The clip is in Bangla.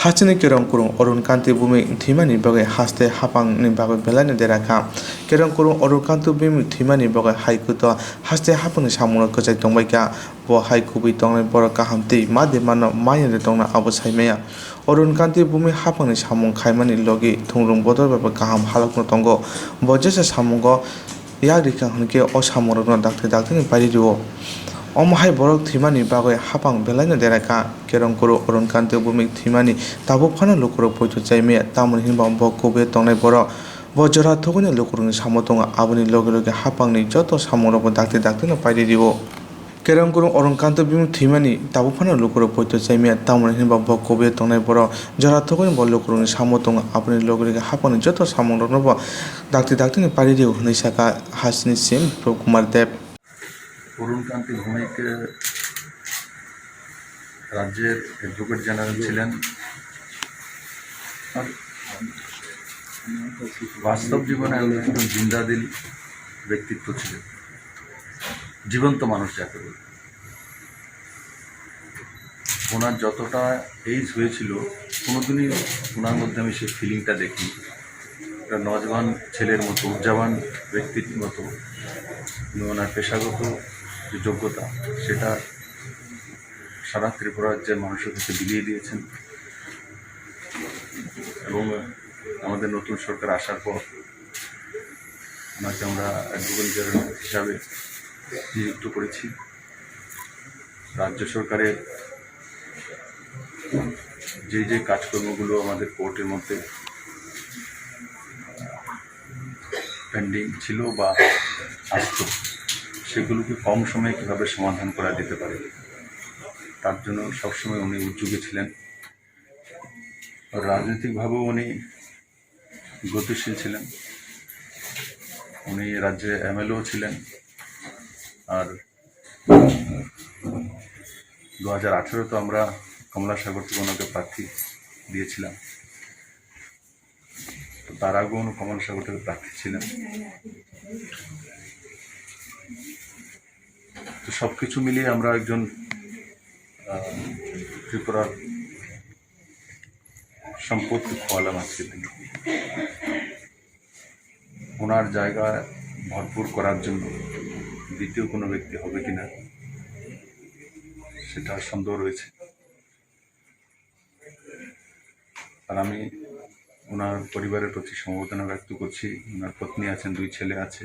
हासिनि केरं कुरुं अरुण कांति भूमि थीमानि बगै हास्ते हापांनि बगै बेलानि देराखा केरं कुरुं अरुण कांति भूमि थीमानि बगै हाइकुत हास्ते हापांनि सामुनो कचाइ तंबायका bo haikubi tongnai borok kahamti madi mano mayani tongna abo saimaya Arun Kanti भूमि हापांनि सामुं खाइमानि लोगि थुंग्रुं बदल बाबा गाहाम हालकनो तंगो bo jesa सामुंगो याग्रिका हनके o samurokno dakti daktini pairirio omhai borok thimani bagoi hapang belaino deraka kerong kuru Arun Kanti भूमि thimani tabuk phano lukurok poito chaime tamoni hinba bo kobe tongnai borok bo jora thogoni lukurokni samo tonga aboni loge loge hapangni joto samurokbo dakti daktino pairirio kerong kurung Arun Kanti भूमि थीमानि tabuk phano lukurok poito chaime tamoni hinba bo kobe tongnai borok jora thogoni bo lukurokni samo tonga aboni loge loge hapangni joto samurokno bo dakti daktini pairirio hinai saka hasini CM Biplob Kumar Deb অরুণ কান্তি ভৌমিক রাজ্যের অ্যাডভোকেট জেনারেল ছিলেন। বাস্তব জীবনে একজন জিন্দাদিল ব্যক্তিত্ব ছিলেন, জীবন্ত মানুষ যাকে বলে। ওনার যতটা এইজ হয়েছিল কোনোদিনই ওনার মধ্যে আমি সেই ফিলিংটা দেখি একটা নজওয়ান ছেলের মতো উজ্জাবান ব্যক্তির মতো ওনার পেশাগত যে যোগ্যতা সেটা সারা ত্রিপুরা রাজ্যের মানুষের কাছে বিলিয়ে দিয়েছেন এবং আমাদের নতুন সরকার আসার পর ওনাকে আমরা অ্যাডভোকেট জেনারেল হিসাবে নিযুক্ত করেছি। রাজ্য সরকারের যে কাজকর্মগুলো আমাদের কোর্টের মধ্যে পেন্ডিং ছিল বা আসতো সেগুলোকে কম সময়ে কীভাবে সমাধান করা যেতে পারে তার জন্য সবসময় উনি উদ্যোগী ছিলেন। রাজনৈতিকভাবেও উনি গতিশীল ছিলেন, উনি রাজ্যে এমএলএও ছিলেন। আর 2018 আমরা কমলাসাগর থেকে ওনাকে প্রার্থী দিয়েছিলাম, তো তার আগেও উনি কমলাসাগর থেকে প্রার্থী ছিলেন। তো সব কিছু মিলিয়ে আমরা একজন ত্রিপুরার সম্পদকে খোয়ালাম আজকে দিনে। ওনার জায়গা ভরপুর করার জন্য দ্বিতীয় কোনো ব্যক্তি হবে কিনা সেটা সন্দেহ রয়েছে। আর আমি ওনার পরিবারের প্রতি সমবেদনা ব্যক্ত করছি। ওনার পত্নী আছেন, 2 ছেলে আছে।